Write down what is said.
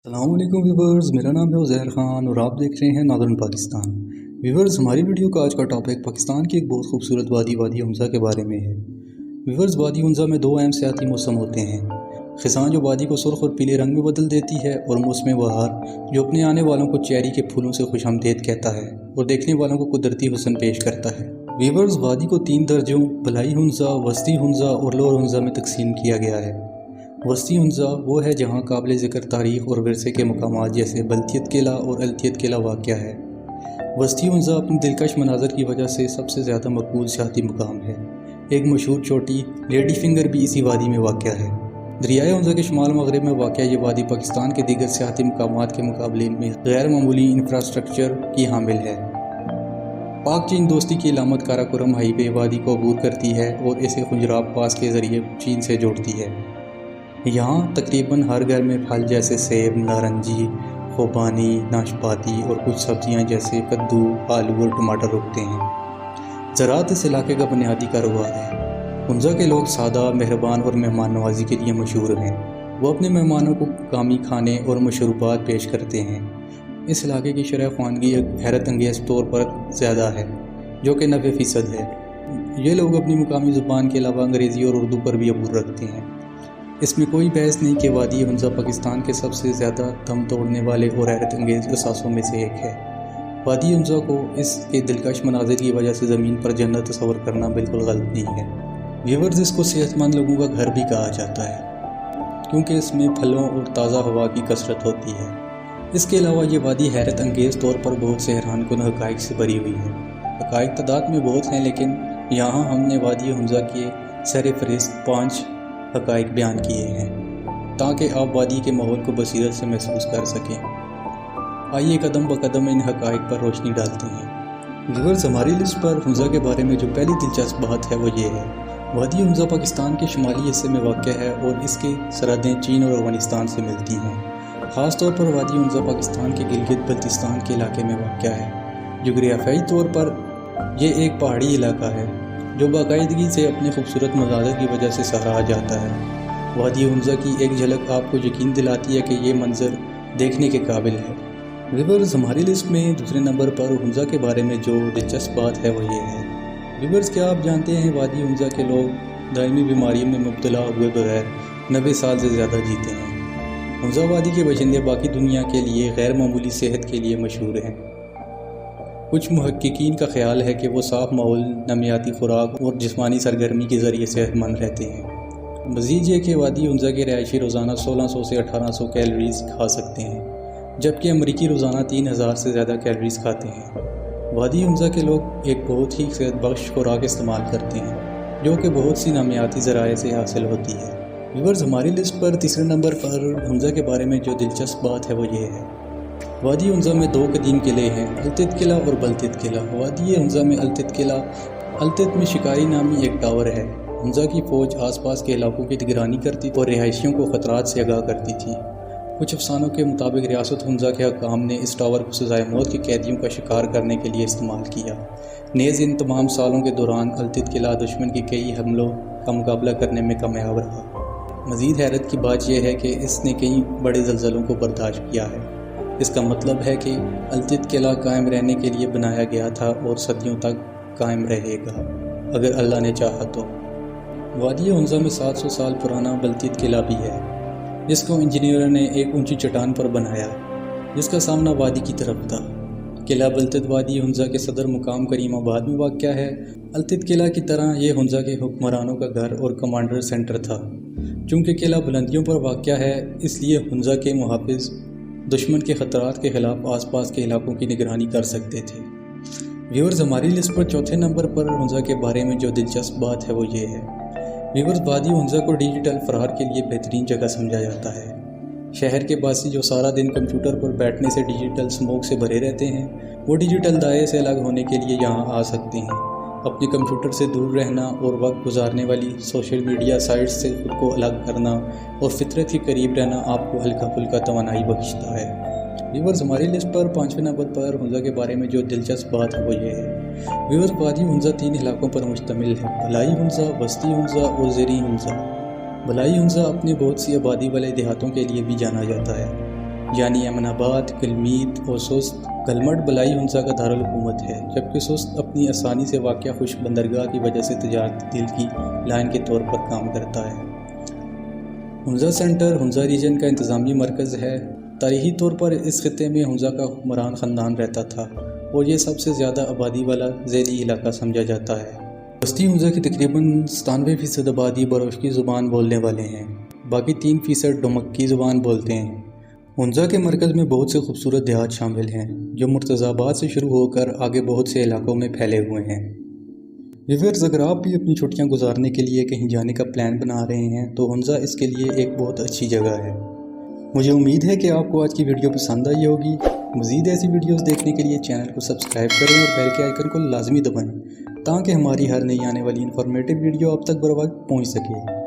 السلام علیکم ویورز، میرا نام ہے عزیر خان اور آپ دیکھ رہے ہیں نادرن پاکستان۔ ویورز، ہماری ویڈیو کا آج کا ٹاپک پاکستان کی ایک بہت خوبصورت وادی حمزہ کے بارے میں ہے۔ ویورز، وادی حمزہ میں دو اہم سیاحتی موسم ہوتے ہیں: خزاں جو وادی کو سرخ اور پیلے رنگ میں بدل دیتی ہے، اور موسم بہار جو اپنے آنے والوں کو چیری کے پھولوں سے خوش آمدید کہتا ہے اور دیکھنے والوں کو قدرتی حسن پیش کرتا ہے۔ ویورز، وادی کو 3 درجوں بلائی حمزہ، وسطی حمزہ اور لوور حمزہ میں تقسیم کیا گیا ہے۔ وسطی حمزہ وہ ہے جہاں قابل ذکر تاریخ اور ورثے کے مقامات جیسے بلتیت قلعہ اور التیت قلعہ واقع ہے۔ وسطی حمزہ اپنی دلکش مناظر کی وجہ سے سب سے زیادہ مقبول سیاحتی مقام ہے۔ ایک مشہور چوٹی لیڈی فنگر بھی اسی وادی میں واقع ہے۔ دریائے حمزہ کے شمال مغرب میں واقع یہ وادی پاکستان کے دیگر سیاحتی مقامات کے مقابلے میں غیر معمولی انفراسٹرکچر کی حامل ہے۔ پاک چین دوستی کی علامت کاراکورم ہائی وے وادی کو عبور کرتی ہے اور اسے خنجراب پاس کے ذریعے چین سے جوڑتی ہے۔ یہاں تقریباً ہر گھر میں پھل جیسے سیب، نارنجی، خوبانی، ناشپاتی اور کچھ سبزیاں جیسے کدو، آلو اور ٹماٹر اگتے ہیں۔ زراعت اس علاقے کا بنیادی کاروبار ہے۔ حمزہ کے لوگ سادہ، مہربان اور مہمان نوازی کے لیے مشہور ہیں۔ وہ اپنے مہمانوں کو مقامی کھانے اور مشروبات پیش کرتے ہیں۔ اس علاقے کی شرح خواندگی حیرت انگیز طور پر زیادہ ہے، جو کہ 90% ہے۔ یہ لوگ اپنی مقامی زبان کے علاوہ انگریزی اور اردو پر بھی عبور رکھتے ہیں۔ اس میں کوئی بحث نہیں کہ وادی حمزہ پاکستان کے سب سے زیادہ دم توڑنے والے اور حیرت انگیز اثاثوں میں سے ایک ہے۔ وادی حمزہ کو اس کے دلکش مناظر کی وجہ سے زمین پر جنت تصور کرنا بالکل غلط نہیں ہے۔ ویورز، اس کو صحت مند لوگوں کا گھر بھی کہا جاتا ہے، کیونکہ اس میں پھلوں اور تازہ ہوا کی کثرت ہوتی ہے۔ اس کے علاوہ یہ وادی حیرت انگیز طور پر بہت سے حیران کن حقائق سے بھری ہوئی ہے۔ حقائق تعداد میں بہت ہیں، لیکن یہاں ہم نے وادی حمزہ کے سر فہرست 5 حقائق بیان کیے ہیں تاکہ آپ وادی کے ماحول کو بصیرت سے محسوس کر سکیں۔ آئیے قدم بقدم ان حقائق پر روشنی ڈالتے ہیں۔ ویورز، ہماری لسٹ پر حمزہ کے بارے میں جو پہلی دلچسپ بات ہے وہ یہ ہے: وادی حمزہ پاکستان کے شمالی حصے میں واقع ہے اور اس کی سرحدیں چین اور افغانستان سے ملتی ہیں۔ خاص طور پر وادی حمزہ پاکستان کے گلگت بلتستان کے علاقے میں واقع ہے۔ جغرافیائی طور پر یہ ایک پہاڑی علاقہ ہے جو باقاعدگی سے اپنے خوبصورت مناظر کی وجہ سے سراہا جاتا ہے۔ وادی حمزہ کی ایک جھلک آپ کو یقین دلاتی ہے کہ یہ منظر دیکھنے کے قابل ہے۔ ویورز، ہماری لسٹ میں دوسرے نمبر پر حمزہ کے بارے میں جو دلچسپ بات ہے وہ یہ ہے: ویورز، کیا آپ جانتے ہیں وادی حمزہ کے لوگ دائمی بیماریوں میں مبتلا ہوئے بغیر 90 سال سے زیادہ جیتے ہیں؟ حمزہ وادی کے باشندے باقی دنیا کے لیے غیر معمولی صحت کے لیے مشہور ہیں۔ کچھ محققین کا خیال ہے کہ وہ صاف ماحول، نمیاتی خوراک اور جسمانی سرگرمی کے ذریعے صحت مند رہتے ہیں۔ مزید یہ کہ وادی حمزہ کے رہائشی روزانہ 1600 سے 1800 کیلوریز کھا سکتے ہیں، جبکہ امریکی روزانہ 3000 سے زیادہ کیلوریز کھاتے ہیں۔ وادی حمزہ کے لوگ ایک بہت ہی صحت بخش خوراک استعمال کرتے ہیں، جو کہ بہت سی نامیاتی ذرائع سے حاصل ہوتی ہے۔ ویورز، ہماری لسٹ پر تیسرے نمبر پر حمزہ کے بارے میں جو دلچسپ بات ہے وہ یہ ہے: وادی حمزہ میں 2 قدیم قلعے ہیں، التت قلعہ اور بلتت قلعہ۔ وادی حمزہ میں التت قلعہ، التت میں شکاری نامی ایک ٹاور ہے۔ حمزہ کی فوج آس پاس کے علاقوں کی نگرانی کرتی اور رہائشیوں کو خطرات سے آگاہ کرتی تھی۔ کچھ افسانوں کے مطابق ریاست حمزہ کے حکام نے اس ٹاور کو سزائے موت کے قیدیوں کا شکار کرنے کے لیے استعمال کیا۔ نیز ان تمام سالوں کے دوران التت قلعہ دشمن کے کئی حملوں کا مقابلہ کرنے میں کامیاب رہا۔ مزید حیرت کی بات یہ ہے کہ اس نے کئی بڑے زلزلوں کو برداشت کیا ہے۔ اس کا مطلب ہے کہ التت قلعہ قائم رہنے کے لیے بنایا گیا تھا اور صدیوں تک قائم رہے گا اگر اللہ نے چاہا تو۔ وادی حمزہ میں 700 سال پرانا بلتیت قلعہ بھی ہے، جس کو انجینئروں نے ایک اونچی چٹان پر بنایا، جس کا سامنا وادی کی طرف تھا۔ قلعہ بلتت وادی حمزہ کے صدر مقام کریم آباد میں واقع ہے۔ التت قلعہ کی طرح یہ حمزہ کے حکمرانوں کا گھر اور کمانڈر سینٹر تھا۔ چونکہ قلعہ بلندیوں پر واقع ہے، اس لیے حمزہ کے محافظ دشمن کے خطرات کے خلاف آس پاس کے علاقوں کی نگرانی کر سکتے تھے۔ ویورز، ہماری لسٹ پر چوتھے نمبر پر حمزہ کے بارے میں جو دلچسپ بات ہے وہ یہ ہے: ویورز، وادی حمزہ کو ڈیجیٹل فرار کے لیے بہترین جگہ سمجھا جاتا ہے۔ شہر کے باسی جو سارا دن کمپیوٹر پر بیٹھنے سے ڈیجیٹل اسموگ سے بھرے رہتے ہیں، وہ ڈیجیٹل دائرے سے الگ ہونے کے لیے یہاں آ سکتے ہیں۔ اپنے کمپیوٹر سے دور رہنا اور وقت گزارنے والی سوشل میڈیا سائٹس سے خود کو الگ کرنا اور فطرت کے قریب رہنا آپ کو ہلکا پھلکا توانائی بخشتا ہے۔ ویورز، ہماری لسٹ پر 5ویں نمبر پر حمزہ کے بارے میں جو دلچسپ بات ہے وہ یہ ہے: ویورز، وادی حمزہ 3 علاقوں پر مشتمل ہے: بلائی حمزہ، وسطی حمزہ اور زیریں حمزہ۔ بلائی حمزہ اپنے بہت سی آبادی والے دیہاتوں کے لیے بھی جانا جاتا ہے۔ یعنی امن آباد، کلمیت اور سست گلمٹ بلائی ہنسا کا دارالحکومت ہے، جبکہ سست اپنی آسانی سے واقع خشک بندرگاہ کی وجہ سے تجارتی دل کی لائن کے طور پر کام کرتا ہے۔ ہنزا سینٹر ہنزا ریجن کا انتظامی مرکز ہے۔ تاریخی طور پر اس خطے میں ہنزا کا حکمران خاندان رہتا تھا اور یہ سب سے زیادہ آبادی والا ذیلی علاقہ سمجھا جاتا ہے۔ وسطی ہنزا کی تقریباً 97% آبادی بروشکی زبان بولنے والے ہیں، باقی 3% ڈومکی زبان بولتے ہیں۔ ہنزا کے مرکز میں بہت سے خوبصورت دیہات شامل ہیں جو مرتضی آباد سے شروع ہو کر آگے بہت سے علاقوں میں پھیلے ہوئے ہیں۔ ویورز، اگر آپ بھی اپنی چھٹیاں گزارنے کے لیے کہیں جانے کا پلان بنا رہے ہیں تو ہنزا اس کے لیے ایک بہت اچھی جگہ ہے۔ مجھے امید ہے کہ آپ کو آج کی ویڈیو پسند آئی ہوگی۔ مزید ایسی ویڈیوز دیکھنے کے لیے چینل کو سبسکرائب کریں اور بیل کے آئیکن کو لازمی دبائیں تاکہ ہماری ہر نئی آنے والی انفارمیٹیو ویڈیو آپ تک بر وقت پہنچ سکے۔